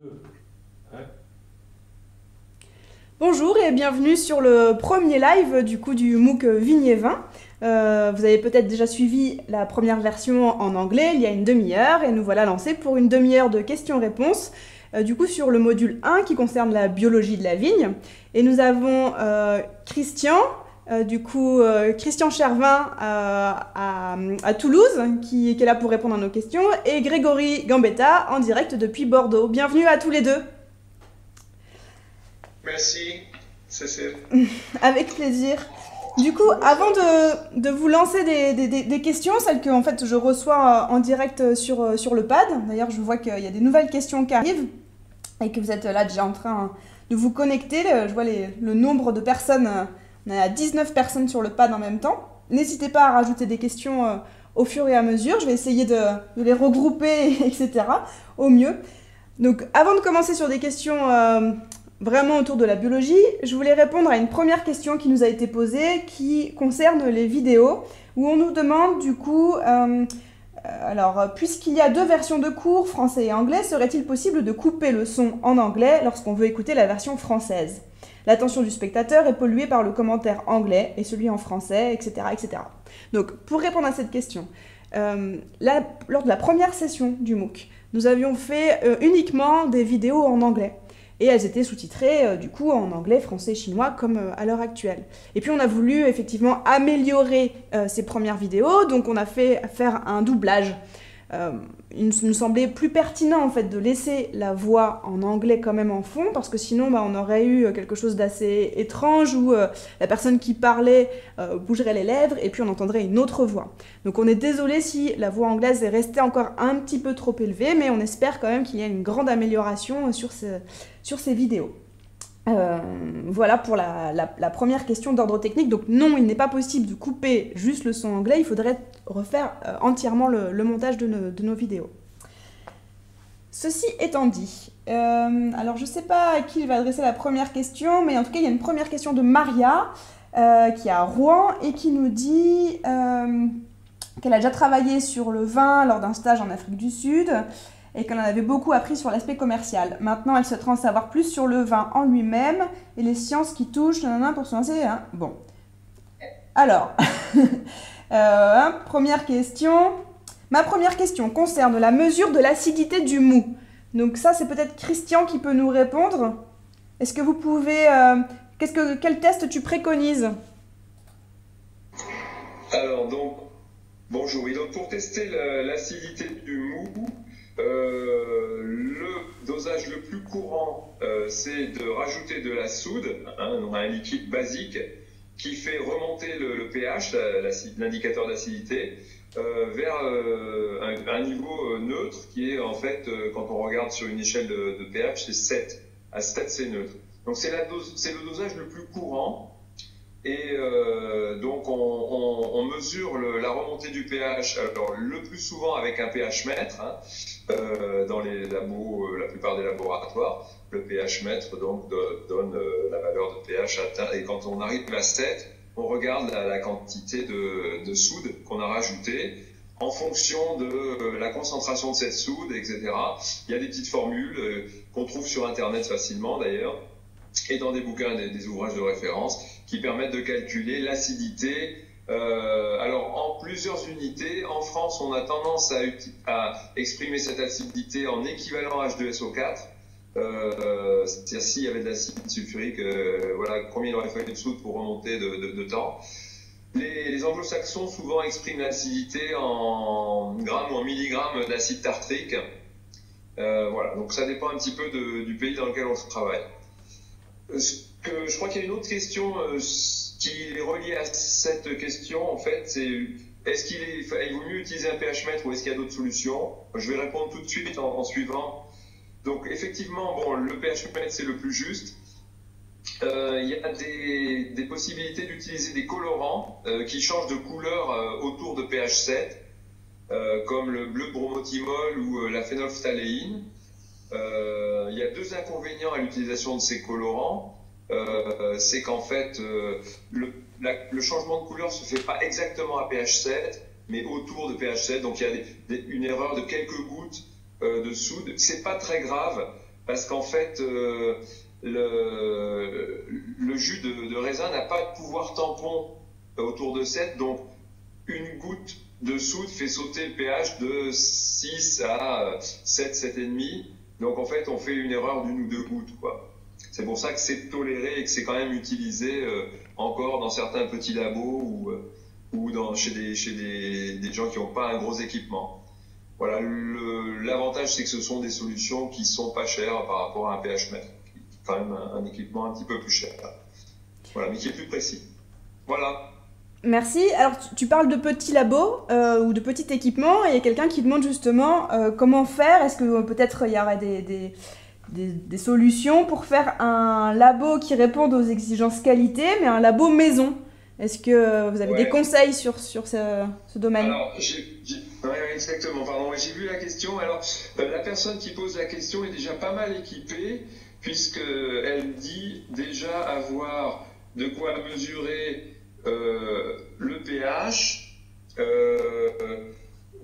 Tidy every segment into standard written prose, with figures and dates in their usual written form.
Ouais. Bonjour et bienvenue sur le premier live du MOOC Vigne et Vin. Vous avez peut-être déjà suivi la première version en anglais il y a une demi-heure et nous voilà lancés pour une demi-heure de questions-réponses sur le module 1 qui concerne la biologie de la vigne. Et nous avons Christian, Christian Chervin à Toulouse qui est là pour répondre à nos questions et Grégory Gambetta en direct depuis Bordeaux. Bienvenue à tous les deux. Merci, Cécile. Avec plaisir. Du coup, avant de vous lancer des questions, celles que en fait, je reçois en direct sur le pad, d'ailleurs je vois qu'il y a des nouvelles questions qui arrivent et que vous êtes là déjà en train de vous connecter. Je vois le nombre de personnes, on a 19 personnes sur le pad en même temps. N'hésitez pas à rajouter des questions au fur et à mesure, je vais essayer de les regrouper, etc. au mieux. Donc avant de commencer sur des questions vraiment autour de la biologie, je voulais répondre à une première question qui nous a été posée qui concerne les vidéos, où on nous demande puisqu'il y a deux versions de cours, français et anglais, serait-il possible de couper le son en anglais lorsqu'on veut écouter la version française? L'attention du spectateur est polluée par le commentaire anglais et celui en français, etc. etc. Donc pour répondre à cette question, lors de la première session du MOOC, nous avions fait uniquement des vidéos en anglais. Et elles étaient sous-titrées en anglais, français, chinois, comme à l'heure actuelle. Et puis on a voulu effectivement améliorer ces premières vidéos, donc on a fait faire un doublage. Il nous semblait plus pertinent en fait de laisser la voix en anglais quand même en fond, parce que sinon on aurait eu quelque chose d'assez étrange où la personne qui parlait bougerait les lèvres et puis on entendrait une autre voix. Donc on est désolé si la voix anglaise est restée encore un petit peu trop élevée, mais on espère quand même qu'il y a une grande amélioration sur ces vidéos. Voilà pour la première question d'ordre technique. Donc non, il n'est pas possible de couper juste le son anglais, il faudrait refaire entièrement le montage de nos vidéos. Ceci étant dit, alors je ne sais pas à qui il va adresser la première question, mais en tout cas il y a une première question de Maria qui est à Rouen et qui nous dit qu'elle a déjà travaillé sur le vin lors d'un stage en Afrique du Sud et qu'elle en avait beaucoup appris sur l'aspect commercial. Maintenant, elle souhaiterait en savoir plus sur le vin en lui-même et les sciences qui touchent, pour se lancer. Hein. Bon. Alors, première question. Ma première question concerne la mesure de l'acidité du mou. Donc ça, c'est peut-être Christian qui peut nous répondre. Est-ce que vous pouvez... quel test tu préconises? Alors, donc, bonjour. Et donc, pour tester l'acidité du mou, le dosage le plus courant, c'est de rajouter de la soude, un liquide basique, qui fait remonter le pH, l'indicateur d'acidité, vers un niveau neutre qui est en fait, quand on regarde sur une échelle de pH, c'est 7. À 7, c'est neutre. Donc c'est le dosage le plus courant. Et donc on mesure la remontée du pH, alors le plus souvent avec un pH mètre, dans les labos, la plupart des laboratoires, le pH mètre donc donne la valeur de pH atteint, et quand on arrive à 7, on regarde la quantité de soude qu'on a rajoutée en fonction de la concentration de cette soude, etc. Il y a des petites formules qu'on trouve sur internet facilement d'ailleurs, et dans des bouquins, des ouvrages de référence, qui permettent de calculer l'acidité. Alors, en plusieurs unités, en France, on a tendance à exprimer cette acidité en équivalent H2SO4. C'est-à-dire s'il y avait de l'acide sulfurique, voilà combien il aurait fallu de soude pour remonter de temps. Les anglo-saxons souvent expriment l'acidité en grammes ou en milligrammes d'acide tartrique. Voilà, donc ça dépend un petit peu du pays dans lequel on travaille. Je crois qu'il y a une autre question qui est reliée à cette question, en fait, c'est est-ce qu'il vaut mieux utiliser un pH mètre ou est-ce qu'il y a d'autres solutions? Je vais répondre tout de suite en suivant. Donc effectivement, bon, le pH mètre c'est le plus juste. Il y a des possibilités d'utiliser des colorants qui changent de couleur autour de pH 7, comme le bleu bromothymol ou la phénolphtaléine. Il y a deux inconvénients à l'utilisation de ces colorants. C'est qu'en fait, le changement de couleur se fait pas exactement à pH 7, mais autour de pH 7. Donc il y a une erreur de quelques gouttes de soude. C'est pas très grave parce qu'en fait, le jus de raisin n'a pas de pouvoir tampon autour de 7, donc une goutte de soude fait sauter le pH de 6 à 7, 7,5. Donc en fait, on fait une erreur d'une ou deux gouttes, quoi. C'est pour ça que c'est toléré et que c'est quand même utilisé encore dans certains petits labos ou chez des gens qui n'ont pas un gros équipement. Voilà, l'avantage c'est que ce sont des solutions qui sont pas chères par rapport à un pH mètre, qui est quand même un équipement un petit peu plus cher. Voilà, mais qui est plus précis. Voilà. Merci. Alors, tu parles de petits labos ou de petits équipements, et il y a quelqu'un qui demande justement comment faire. Est-ce que peut-être il y aurait des solutions pour faire un labo qui réponde aux exigences qualité, mais un labo maison? Est-ce que vous avez des conseils sur ce domaine? Alors, exactement, pardon, j'ai vu la question. Alors, la personne qui pose la question est déjà pas mal équipée, puisqu'elle dit déjà avoir de quoi mesurer le pH,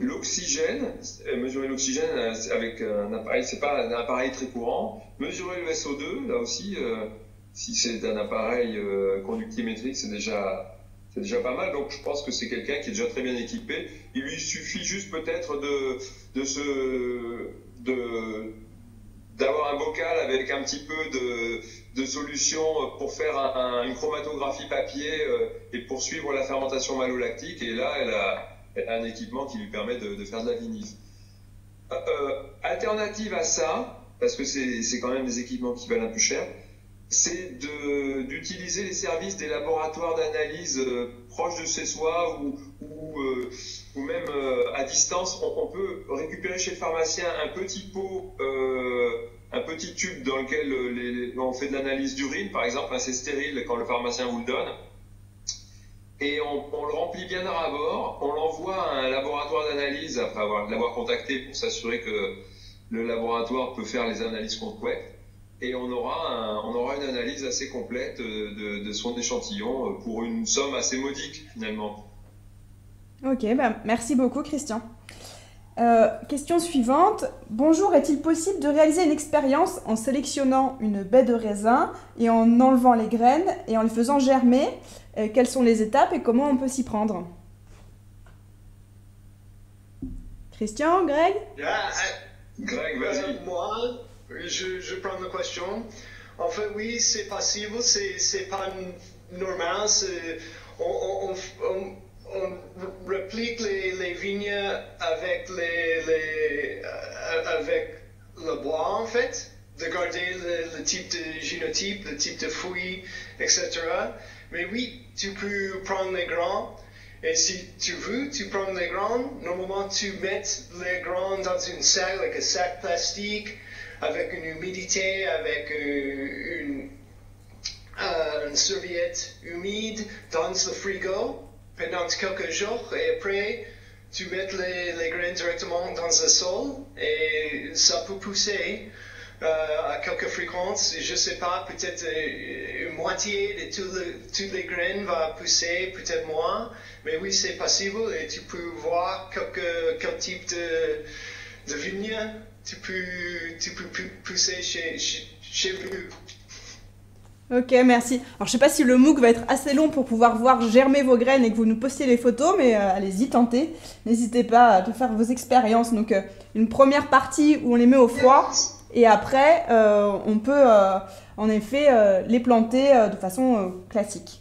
l'oxygène, mesurer l'oxygène avec un appareil, c'est pas un appareil très courant, mesurer le SO2, là aussi, si c'est un appareil conductimétrique, c'est déjà pas mal. Donc je pense que c'est quelqu'un qui est déjà très bien équipé. Il lui suffit juste peut-être d'avoir un bocal avec un petit peu de solution pour faire une chromatographie papier et pour suivre la fermentation malolactique. Et là, elle a un équipement qui lui permet de faire de la vinif. Alternative à ça, parce que c'est quand même des équipements qui valent un peu cher, c'est d'utiliser les services des laboratoires d'analyse proches de chez soi ou même à distance. On peut récupérer chez le pharmacien un petit pot, un petit tube dans lequel on fait de l'analyse d'urine, par exemple, c'est stérile quand le pharmacien vous le donne. Et on le remplit bien à ras-bord, on l'envoie à un laboratoire d'analyse après l'avoir contacté pour s'assurer que le laboratoire peut faire les analyses qu'on souhaite. Et on aura une analyse assez complète de son échantillon pour une somme assez modique finalement. Ok, merci beaucoup Christian. Question suivante. Bonjour, est-il possible de réaliser une expérience en sélectionnant une baie de raisin et en enlevant les graines et en les faisant germer? Quelles sont les étapes et comment on peut s'y prendre? Christian, Greg? Greg, vas-y. Moi, je prends la question. En fait, oui, c'est possible, c'est pas normal. On réplique les vignes avec avec le bois, en fait, de garder le type de génotype, le type de fruits, etc. Mais oui, tu peux prendre les grains. Et si tu veux, tu prends les grains. Normalement, tu mets les grains dans un sac plastique, avec une humidité, avec une serviette humide dans le frigo pendant quelques jours, et après tu mets les graines directement dans le sol et ça peut pousser à quelques fréquences. Je ne sais pas, peut-être une moitié de toutes les graines va pousser, peut-être moins, mais oui, c'est possible et tu peux voir quel type de vigne tu peux pousser chez vous. Ok, merci. Alors, je sais pas si le MOOC va être assez long pour pouvoir voir germer vos graines et que vous nous postiez les photos, mais allez-y, tentez. N'hésitez pas à faire vos expériences. Donc, une première partie où on les met au froid, et après, on peut en effet les planter de façon classique.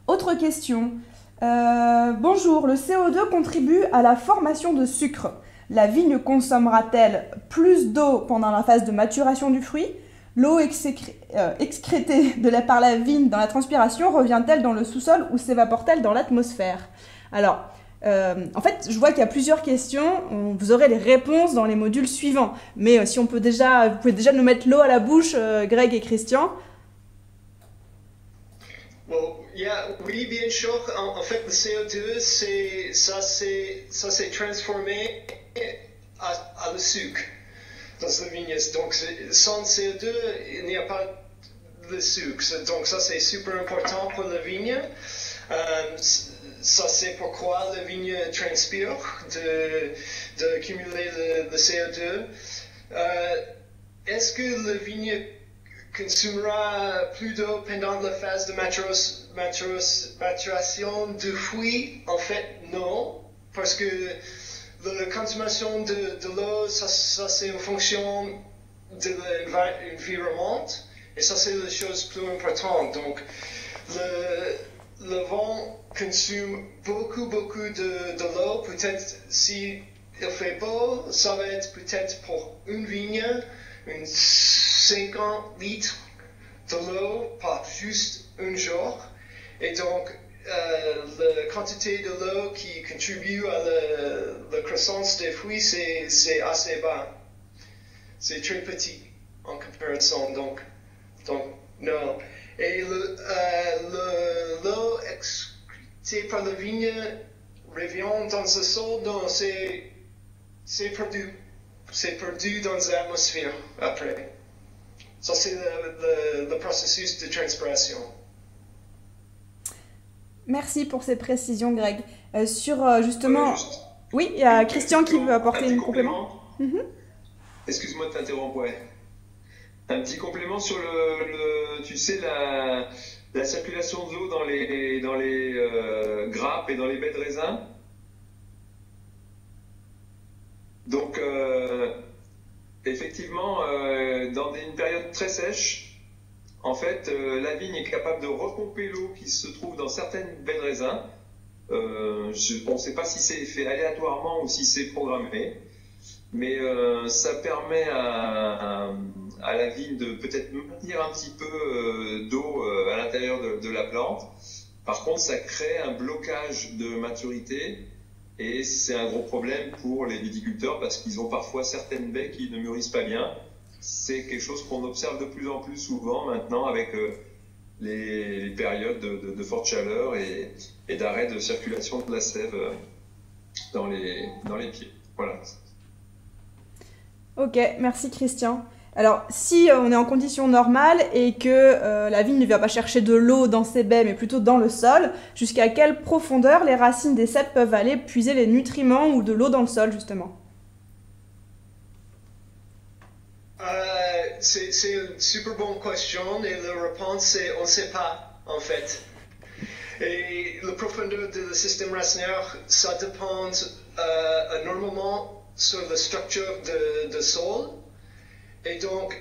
Autre question. Bonjour, le CO2 contribue à la formation de sucre. La vigne consommera-t-elle plus d'eau pendant la phase de maturation du fruit? L'eau excrétée par la vigne dans la transpiration revient-elle dans le sous-sol ou s'évapore-t-elle dans l'atmosphère? Alors, en fait, je vois qu'il y a plusieurs questions. Vous aurez les réponses dans les modules suivants. Mais si vous pouvez déjà nous mettre l'eau à la bouche, Greg et Christian. Oui, bien sûr. En fait, le CO2, ça s'est transformé à le sucre dans la vigne. Donc, sans CO2, il n'y a pas de sucre. Donc, ça, c'est super important pour la vigne. Ça, c'est pourquoi la vigne transpire d'accumuler le CO2. est-ce que le vigne consommera plus d'eau pendant la phase de maturation du fruit? En fait, non, parce que la consommation de l'eau, ça c'est en fonction de l'environnement, et ça c'est la chose plus importante. Donc, le vin consomme beaucoup de l'eau. Peut-être si il fait beau, ça va être peut-être pour une vigne, 50 litres de l'eau par juste un jour. Et donc, la quantité de l'eau qui contribue à la croissance des fruits, c'est assez bas. C'est très petit en comparaison. Donc non. Et l'eau excrétée par la vigne revient dans le sol. Non, c'est perdu. C'est perdu dans l'atmosphère après. Ça, c'est le processus de transpiration. Merci pour ces précisions, Greg. Sur justement... Oui, il y a Christian qui veut apporter un complément. Excuse-moi de t'interrompre, ouais. Un petit complément sur tu sais, la circulation de l'eau dans les grappes et dans les baies de raisin. Donc, effectivement, dans une période très sèche, en fait, la vigne est capable de repomper l'eau qui se trouve dans certaines baies de raisin. On ne sait pas si c'est fait aléatoirement ou si c'est programmé, mais ça permet à la vigne de peut-être maintenir un petit peu d'eau à l'intérieur de la plante. Par contre, ça crée un blocage de maturité et c'est un gros problème pour les viticulteurs parce qu'ils ont parfois certaines baies qui ne mûrissent pas bien. C'est quelque chose qu'on observe de plus en plus souvent maintenant avec les périodes de forte chaleur et d'arrêt de circulation de la sève dans les pieds. Voilà. Ok, merci Christian. Alors, si on est en conditions normales et que la vigne ne vient pas chercher de l'eau dans ses baies, mais plutôt dans le sol, jusqu'à quelle profondeur les racines des cèpes peuvent aller puiser les nutriments ou de l'eau dans le sol, justement? C'est une super bonne question et la réponse c'est on ne sait pas, en fait. Et la profondeur du système racinaire, ça dépend normalement sur la structure de sol. Et donc,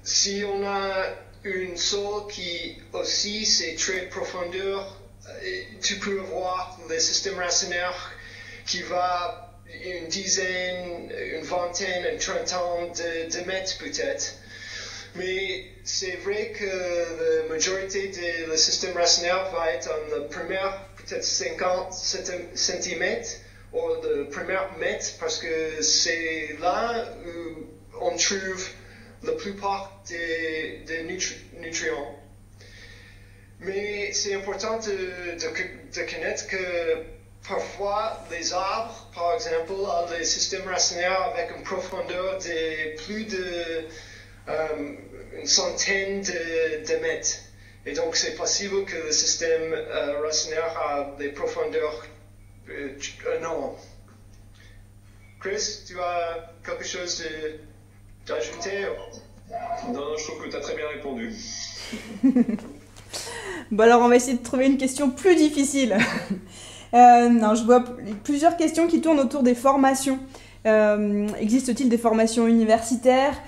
si on a une sol qui aussi c'est très profondeur, tu peux avoir le système racinaire qui va une dizaine, une vingtaine, une trentaine de mètres peut-être. Mais c'est vrai que la majorité du système racinaire va être en la première peut-être 50 cm ou le premier mètre parce que c'est là où on trouve la plupart des nutriments. Mais c'est important de connaître que parfois les arbres, par exemple, ont des systèmes racinaires avec une profondeur de plus de une centaine de mètres. Et donc c'est possible que le système racinaire a des profondeurs énormes. Chris, tu as quelque chose d'ajouter? Non, je trouve que tu as très bien répondu. Bon alors on va essayer de trouver une question plus difficile. Non, je vois plusieurs questions qui tournent autour des formations. Existe-t-il des formations universitaires?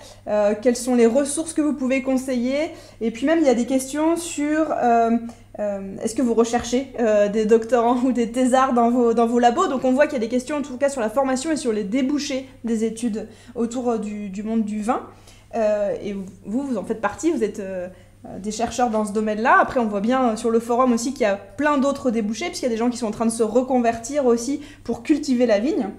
Quelles sont les ressources que vous pouvez conseiller? Et puis même il y a des questions sur est-ce que vous recherchez des doctorants ou des thésards dans vos labos? Donc on voit qu'il y a des questions en tout cas sur la formation et sur les débouchés des études autour du monde du vin. Et vous en faites partie, vous êtes des chercheurs dans ce domaine-là. Après on voit bien sur le forum aussi qu'il y a plein d'autres débouchés puisqu'il y a des gens qui sont en train de se reconvertir aussi pour cultiver la vigne.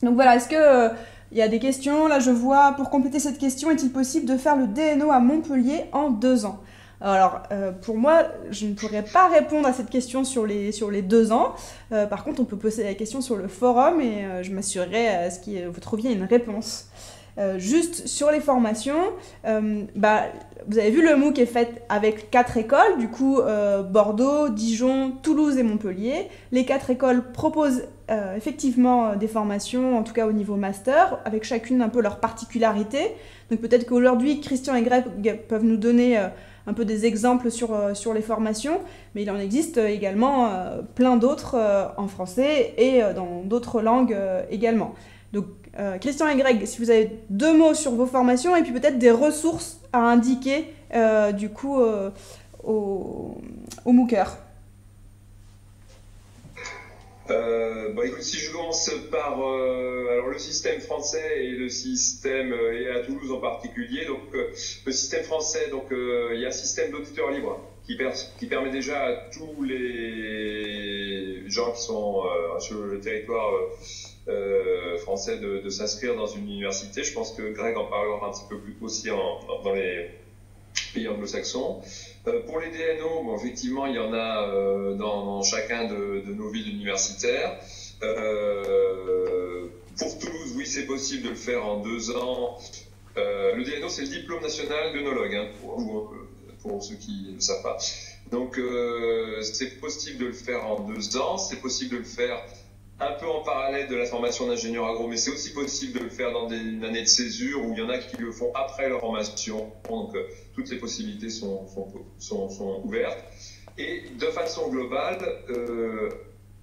Donc voilà, est-ce que il y a des questions? Là je vois, pour compléter cette question, est-il possible de faire le DNO à Montpellier en 2 ans? Alors, pour moi, je ne pourrais pas répondre à cette question sur les 2 ans. Par contre, on peut poser la question sur le forum et je m'assurerai à ce que vous trouviez une réponse. Juste sur les formations, vous avez vu le MOOC est fait avec 4 écoles, du coup Bordeaux, Dijon, Toulouse et Montpellier. Les 4 écoles proposent effectivement des formations, en tout cas au niveau master, avec chacune un peu leur particularité. Donc peut-être qu'aujourd'hui, Christian et Greg peuvent nous donner un peu des exemples sur les formations, mais il en existe également plein d'autres en français et dans d'autres langues également. Donc Christian et Greg, si vous avez 2 mots sur vos formations et puis peut-être des ressources à indiquer du coup aux MOOCers. Écoute, si je commence par alors le système français et le système et à Toulouse en particulier. Donc le système français, donc il y a un système d'auditeurs libres qui permet déjà à tous les gens qui sont sur le territoire français de s'inscrire dans une université. Je pense que Greg en parlera un petit peu plus aussi dans les pays anglo-saxons. Pour les DNO, bon, effectivement, il y en a dans chacun de nos villes universitaires. Pour Toulouse, oui, c'est possible de le faire en 2 ans. Le DNO, c'est le diplôme national d'œnologue, hein, pour ceux qui ne le savent pas. Donc, c'est possible de le faire en 2 ans. C'est possible de le faire un peu en parallèle de la formation d'ingénieur agro, mais c'est aussi possible de le faire dans une année de césure où il y en a qui le font après leur formation. Donc, toutes les possibilités sont ouvertes. Et de façon globale,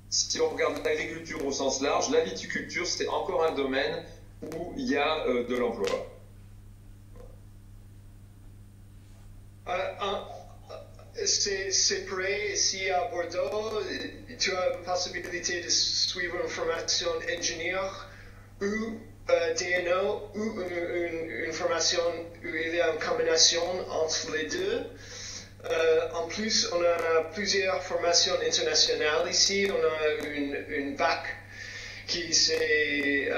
si on regarde l'agriculture au sens large, la viticulture, c'est encore un domaine où il y a de l'emploi. C'est prêt ici à Bordeaux. Tu as la possibilité de suivre une formation ingénieur ou DNO ou une formation où il y a une combinaison entre les deux. En plus, on a plusieurs formations internationales ici. On a une bac qui c'est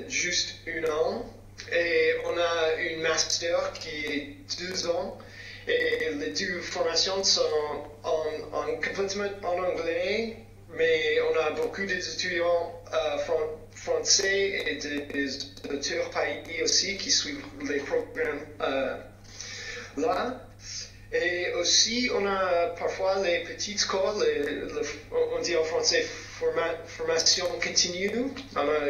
juste 1 an et on a une master qui est 2 ans. Et les 2 formations sont complètement en anglais, mais on a beaucoup d'étudiants français et des auteurs pays aussi qui suivent les programmes là. Et aussi, on a parfois les petites cours, on dit en français formation continue,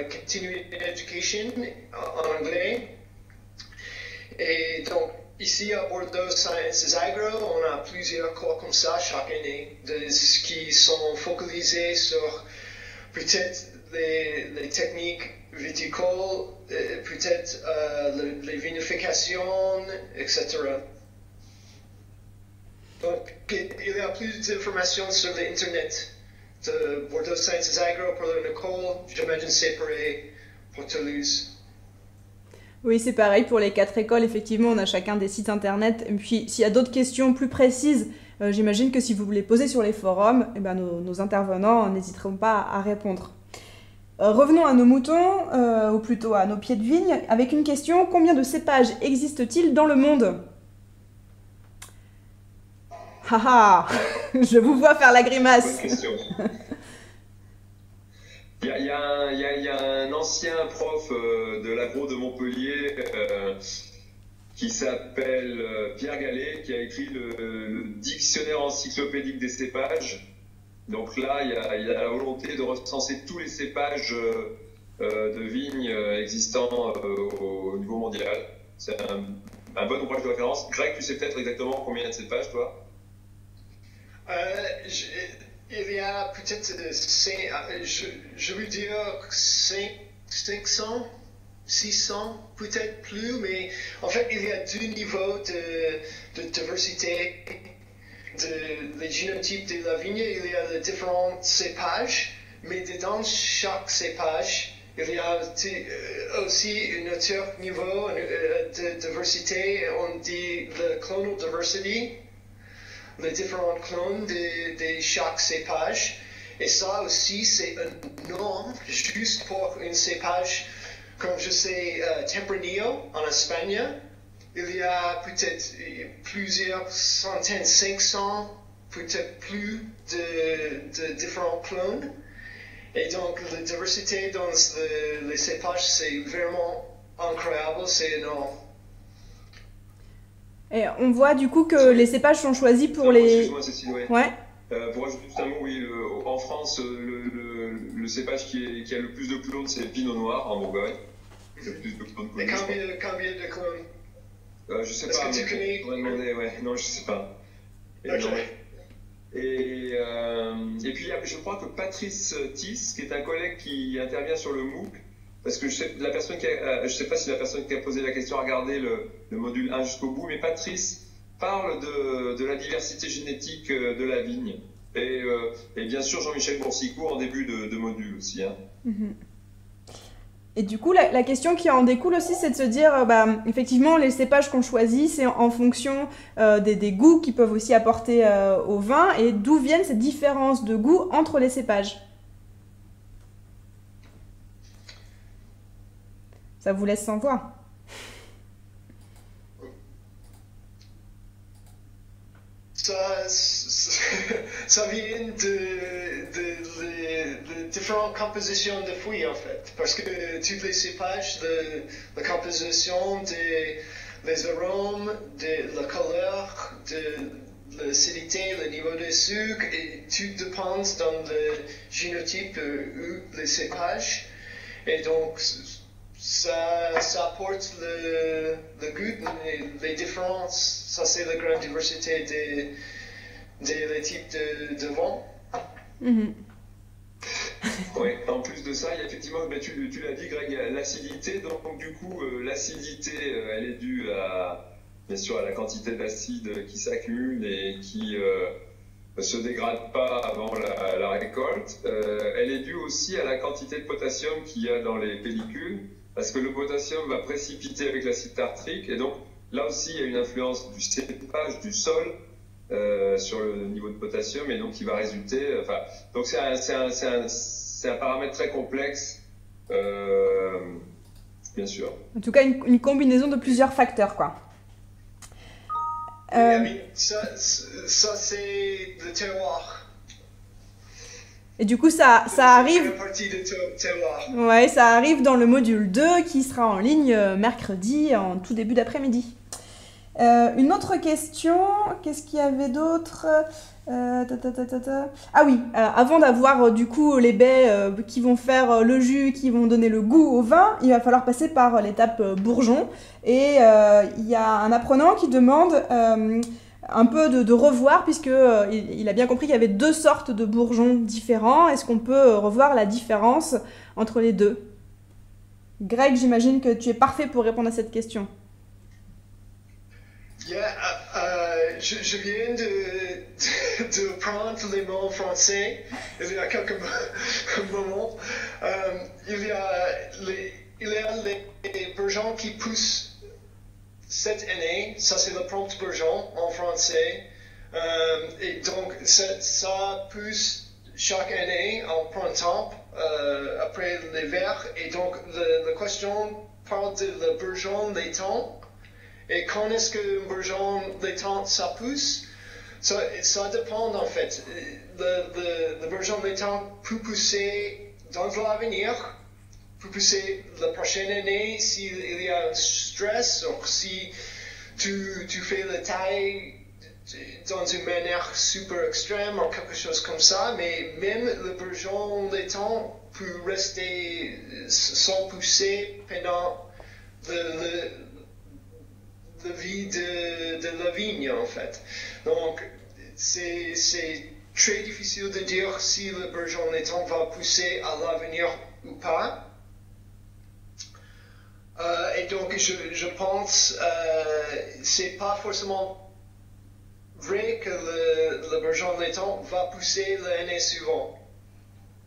continuing education en anglais. Et donc, ici à Bordeaux Sciences Agro, on a plusieurs cours comme ça chaque année, qui sont focalisés sur peut-être les techniques viticoles, peut-être les vinifications, etc. Donc, il y a plus d'informations sur l'Internet de Bordeaux Sciences Agro pour l'école. J'imagine c'est pareil pour Toulouse. Oui, c'est pareil pour les 4 écoles. Effectivement, on a chacun des sites internet. Et puis, s'il y a d'autres questions plus précises, j'imagine que si vous les posez sur les forums, eh ben, nos intervenants n'hésiteront pas à répondre. Revenons à nos moutons, ou plutôt à nos pieds de vigne, avec une question. Combien de cépages existe-t-il dans le monde ? Haha, je vous vois faire la grimace. Bonne question. Il y a un ancien prof de l'agro de Montpellier qui s'appelle Pierre Gallet, qui a écrit le dictionnaire encyclopédique des cépages. Donc là, il a la volonté de recenser tous les cépages de vignes existants au niveau mondial. C'est un bon ouvrage de référence. Greg, tu sais peut-être exactement combien de cépages, toi ? Il y a peut-être, je veux dire 500, 600, peut-être plus, mais en fait, il y a 2 niveaux de diversité. Les génotypes de la vigne, il y a les différents cépages, mais dedans chaque cépage, il y a aussi un autre niveau de diversité, on dit le clonal diversity. Les différents clones de chaque cépage. Et ça aussi, c'est un nom juste pour un cépage, comme je sais, Tempranillo en Espagne. Il y a peut-être plusieurs centaines, 500, peut-être plus de différents clones. Et donc, la diversité dans les cépages, c'est vraiment incroyable, c'est énorme. Et on voit du coup que les cépages sont choisis pour les... Excuse-moi, Cécile, ouais. Ouais. Pour ajouter juste un mot, oui, en France, le cépage qui a le plus de clones, c'est le Pinot Noir en Bourgogne. Le plus de clones Et connus, je combien de clones? crois. Je sais Est-ce pas, que tu mais connais? on va demander, ouais. Non, je sais pas. Et, Ok. non, et puis, je crois que Patrice Tiss, qui est un collègue qui intervient sur le MOOC, parce que je sais pas si la personne qui a posé la question a regardé le module 1 jusqu'au bout, mais Patrice parle de la diversité génétique de la vigne. Et bien sûr, Jean-Michel Boursicourt en début de module aussi. Hein. Et du coup, la question qui en découle aussi, c'est de se dire, effectivement, les cépages qu'on choisit, c'est en fonction des goûts qu'ils peuvent aussi apporter au vin, et d'où viennent ces différences de goût entre les cépages. Ça vous laisse sans voix. Ça vient de différentes compositions de fruits en fait, parce que tous les cépages, la composition des arômes, de la couleur, de l'acidité, le niveau de sucre, et tout dépend dans le génotype ou les cépages, et donc ça apporte le goût, les différences. Ça, c'est la grande diversité des types de vin. Oui, en plus de ça, il y a effectivement, tu l'as dit, Greg, l'acidité. Donc, du coup, l'acidité, elle est due bien sûr, à la quantité d'acide qui s'accumule et qui se dégrade pas avant la récolte. Elle est due aussi à la quantité de potassium qu'il y a dans les pellicules, parce que le potassium va précipiter avec l'acide tartrique, et donc là aussi, il y a une influence du cépage, du sol, sur le niveau de potassium, et donc il va résulter. Donc c'est un paramètre très complexe, bien sûr. En tout cas, une combinaison de plusieurs facteurs, quoi. Ça c'est le terroir. Et du coup, ça arrive. C'est une partie du terroir. Ouais, ça arrive dans le module 2 qui sera en ligne mercredi en tout début d'après-midi. Une autre question, qu'est-ce qu'il y avait d'autre? Ah oui, avant d'avoir du coup les baies qui vont faire le jus, qui vont donner le goût au vin, il va falloir passer par l'étape bourgeon. Et il y a un apprenant qui demande un peu de revoir, puisque il a bien compris qu'il y avait deux sortes de bourgeons différents. Est-ce qu'on peut revoir la différence entre les deux? Greg, j'imagine que tu es parfait pour répondre à cette question. Je viens de prendre les mots français il y a quelques moments. Il y a les bourgeons qui poussent cette année, ça c'est le prompt bourgeon en français, et donc ça pousse chaque année en printemps, après l'hiver, et donc la question parle de le bourgeon laitant. Et quand est-ce que bourgeon laitant ça pousse? Ça dépend en fait. Le bourgeon laitant peut pousser dans l'avenir, peut pousser la prochaine année s'il y a un stress, ou si tu fais la taille dans une manière super extrême ou quelque chose comme ça, mais même le bourgeon laitant peut rester sans pousser pendant la vie de la vigne en fait. Donc c'est très difficile de dire si le bourgeon laitant va pousser à l'avenir ou pas. Et donc je pense c'est pas forcément vrai que le bourgeon laitant va pousser l'année suivante.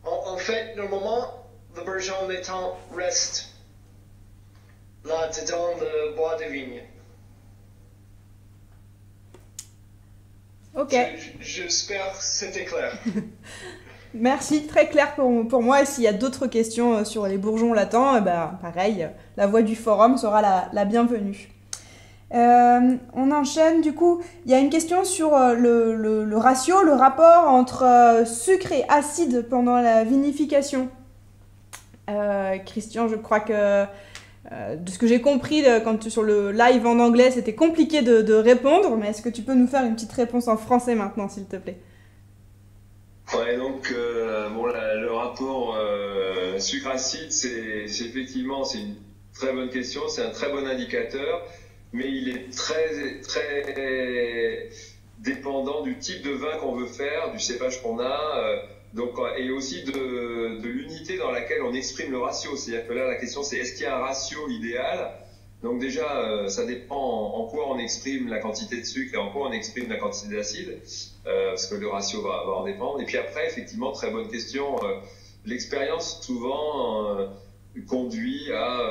En fait, normalement, le bourgeon laitant reste là dedans le bois de vigne. Ok. J'espère que c'était clair. Merci, très clair pour moi. Et s'il y a d'autres questions sur les bourgeons latents, pareil, la voix du forum sera la bienvenue. On enchaîne, du coup, il y a une question sur le ratio, le rapport entre sucre et acide pendant la vinification. Christian, je crois que de ce que j'ai compris sur le live en anglais, c'était compliqué de répondre, mais est-ce que tu peux nous faire une petite réponse en français maintenant, s'il te plaît? Donc, bon, le rapport sucre-acide, c'est effectivement c'est une très bonne question, c'est un très bon indicateur, mais il est très dépendant du type de vin qu'on veut faire, du cépage qu'on a, donc, et aussi de l'unité dans laquelle on exprime le ratio. C'est-à-dire que là, la question, c'est est-ce qu'il y a un ratio idéal? Donc déjà, ça dépend en quoi on exprime la quantité de sucre et en quoi on exprime la quantité d'acide, parce que le ratio va en dépendre. Et puis après, effectivement, très bonne question, l'expérience souvent conduit à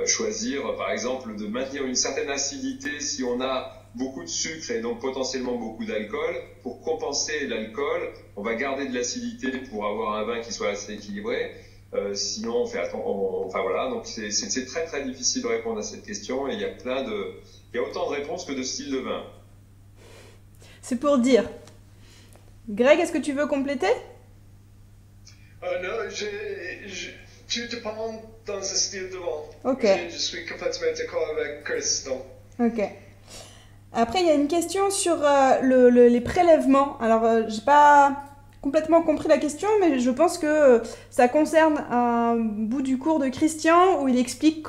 choisir, par exemple, de maintenir une certaine acidité si on a beaucoup de sucre et donc potentiellement beaucoup d'alcool. Pour compenser l'alcool, on va garder de l'acidité pour avoir un vin qui soit assez équilibré. Sinon, on fait enfin voilà, donc c'est très très difficile de répondre à cette question et il y a autant de réponses que de styles de vin. C'est pour dire. Greg, est-ce que tu veux compléter? Non, tout dépend dans le style de vin. Ok. Je suis complètement d'accord avec Chris. Donc. Ok. Après, il y a une question sur les prélèvements. Alors, j'ai pas complètement compris la question, mais je pense que ça concerne un bout du cours de Christian où il explique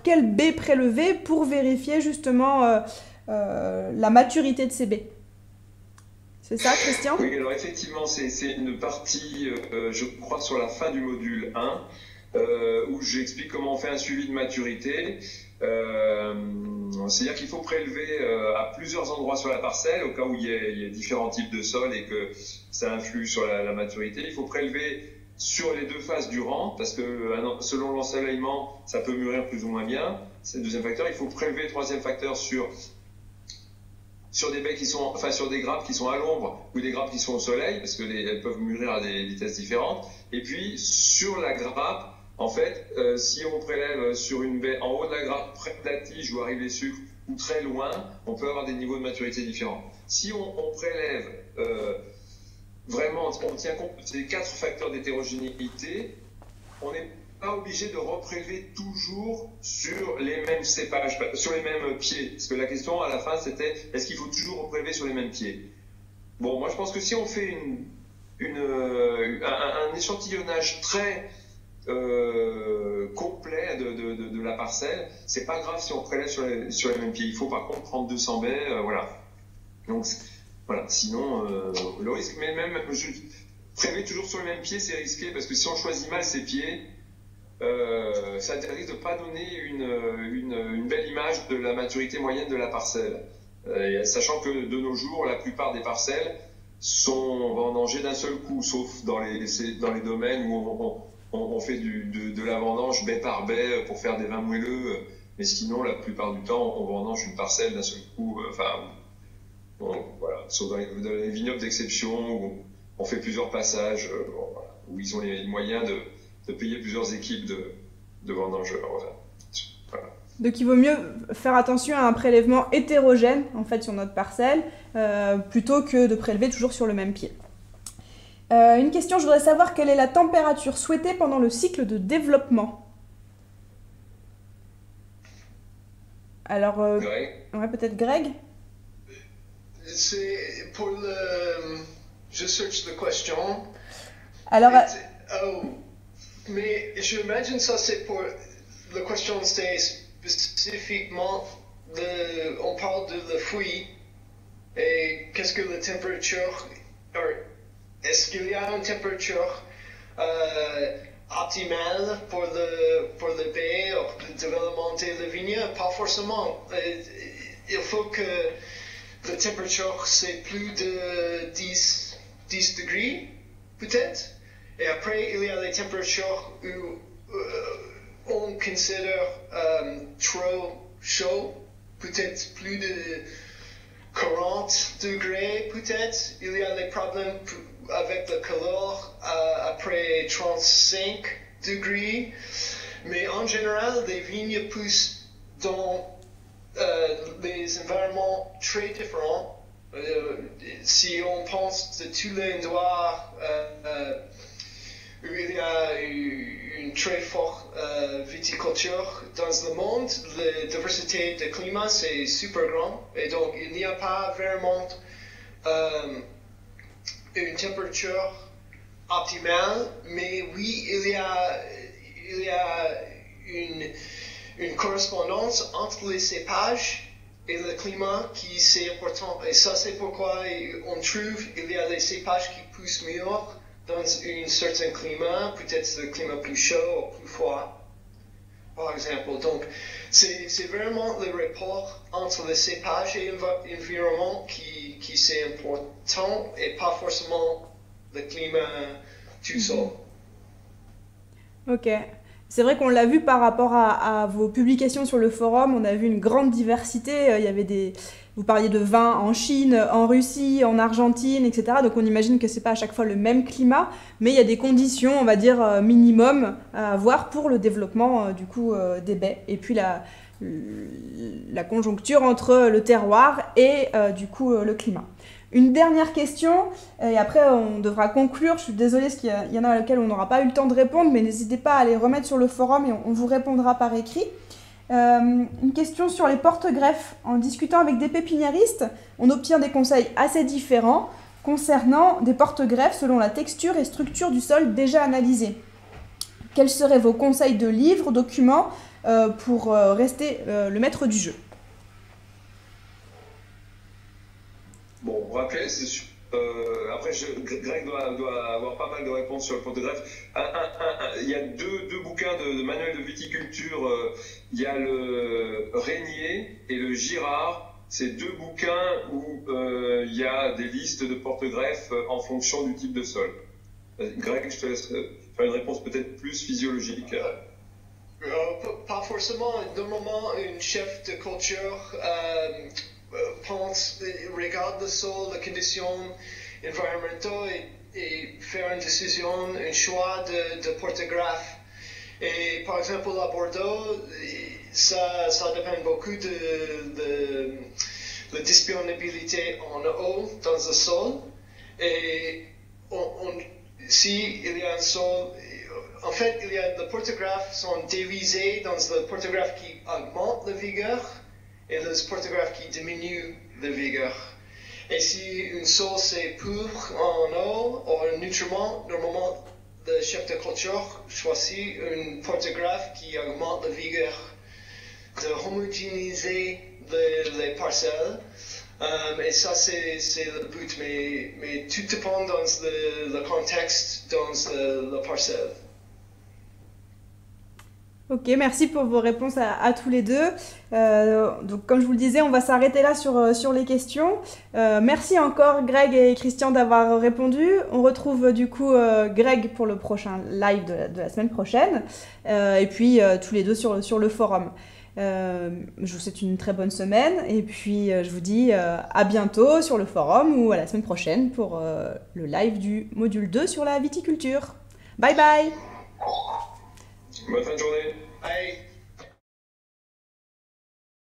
quelle baie prélever pour vérifier justement la maturité de ces baies. C'est ça, Christian? Oui, alors effectivement, c'est une partie, je crois, sur la fin du module 1, où j'explique comment on fait un suivi de maturité. C'est-à-dire qu'il faut prélever à plusieurs endroits sur la parcelle, au cas où il y a différents types de sols et que ça influe sur la maturité. Il faut prélever sur les deux faces du rang, parce que selon l'ensoleillement, ça peut mûrir plus ou moins bien. C'est le deuxième facteur. Il faut prélever, troisième facteur, sur des baies sur des grappes qui sont à l'ombre ou des grappes qui sont au soleil, parce qu'elles peuvent mûrir à des vitesses différentes. Et puis, sur la grappe, en fait, si on prélève sur une baie en haut de la grappe, près de la tige où arrivent les sucres, ou très loin, on peut avoir des niveaux de maturité différents. Si on prélève vraiment, on tient compte de ces 4 facteurs d'hétérogénéité, on n'est pas obligé de reprélever toujours sur les mêmes cépages, sur les mêmes pieds. Parce que la question à la fin, c'était est-ce qu'il faut toujours reprélever sur les mêmes pieds? Bon, moi je pense que si on fait un échantillonnage très complet de la parcelle, c'est pas grave si on prélève sur les mêmes pieds. Il faut par contre prendre 200 baies, voilà. Donc voilà, sinon le risque, mais même prélever toujours sur le même pied, c'est risqué parce que si on choisit mal ses pieds, ça risque de ne pas donner une belle image de la maturité moyenne de la parcelle. Sachant que de nos jours, la plupart des parcelles sont vendangées d'un seul coup, sauf dans les domaines où on fait de la vendange baie par baie pour faire des vins moelleux. Mais sinon, la plupart du temps, on vendange une parcelle d'un seul coup. Voilà, sauf dans les vignobles d'exception où on fait plusieurs passages, voilà, où ils ont les moyens de payer plusieurs équipes de vendangeurs. Voilà. Donc il vaut mieux faire attention à un prélèvement hétérogène en fait sur notre parcelle plutôt que de prélever toujours sur le même pied. Une question, je voudrais savoir quelle est la température souhaitée pendant le cycle de développement. Alors, ouais, peut-être Greg. C'est pour le... Je search the question. Alors... mais j'imagine ça c'est pour... La question c'est spécifiquement... on parle de la fouille. Et qu'est-ce que la température... Est-ce qu'il y a une température optimale pour le baie ou pour le développement de la vigne? Pas forcément. Il faut que la température c'est plus de 10 degrés, peut-être. Et après, il y a les températures où on considère trop chaud, peut-être plus de 40 degrés, peut-être. Il y a les problèmes avec le chaleur après 35 degrés. Mais en général, les vignes poussent dans des environnements très différents. Si on pense de tous les endroits où il y a une très forte viticulture dans le monde, la diversité de climat c'est super grand et donc il n'y a pas vraiment une température optimale, mais oui, il y a une correspondance entre les cépages et le climat qui c'est important. Et ça, c'est pourquoi on trouve il y a des cépages qui poussent mieux dans un certain climat, peut-être le climat plus chaud ou plus froid, par exemple. Donc, c'est vraiment le rapport entre le cépage et l'environnement qui c'est important et pas forcément le climat tout seul. Ok. C'est vrai qu'on l'a vu par rapport à vos publications sur le forum, on a vu une grande diversité. Il y avait vous parliez de vin en Chine, en Russie, en Argentine, etc. Donc on imagine que c'est pas à chaque fois le même climat, mais il y a des conditions, on va dire, minimum à avoir pour le développement du coup des baies. Et puis la conjoncture entre le terroir et du coup le climat. Une dernière question, et après on devra conclure. Je suis désolée parce qu'il y en a à laquelle on n'aura pas eu le temps de répondre, mais n'hésitez pas à les remettre sur le forum et on vous répondra par écrit. Une question sur les porte-greffes. En discutant avec des pépiniéristes, on obtient des conseils assez différents concernant des porte-greffes selon la texture et structure du sol déjà analysé. Quels seraient vos conseils de livres, documents pour rester le maître du jeu? Bon, rappeler, c'est sûr. Après, Greg doit avoir pas mal de réponses sur le porte-greffe. Il y a deux bouquins de manuels de viticulture. Il y a le Régnier et le Girard. C'est deux bouquins où il y a des listes de porte-greffes en fonction du type de sol. Greg, je te laisse faire une réponse peut-être plus physiologique. Pas forcément. Normalement, un chef de culture regarde le sol, les conditions environnementales et faire une décision, un choix de porte-greffe. Et par exemple à Bordeaux, ça dépend beaucoup de la disponibilité en eau dans le sol. Et si il y a un sol, en fait, les porte-greffes sont divisés dans le porte-greffe qui augmente la vigueur et les porte-greffes qui diminuent la vigueur. Et si un sol c'est pauvre en eau ou en nutriments, normalement le chef de culture choisit un porte-greffe qui augmente la vigueur, de homogénéiser les parcelles. Et ça c'est le but, mais tout dépend dans le contexte, dans la parcelle. Ok, merci pour vos réponses à tous les deux. Donc, comme je vous le disais, on va s'arrêter là sur les questions. Merci encore Greg et Christian d'avoir répondu. On retrouve du coup Greg pour le prochain live de la semaine prochaine. Et puis tous les deux sur le forum. Je vous souhaite une très bonne semaine. Et puis je vous dis à bientôt sur le forum ou à la semaine prochaine pour le live du module 2 sur la viticulture. Bye bye! Bonne fin de journée. Bye.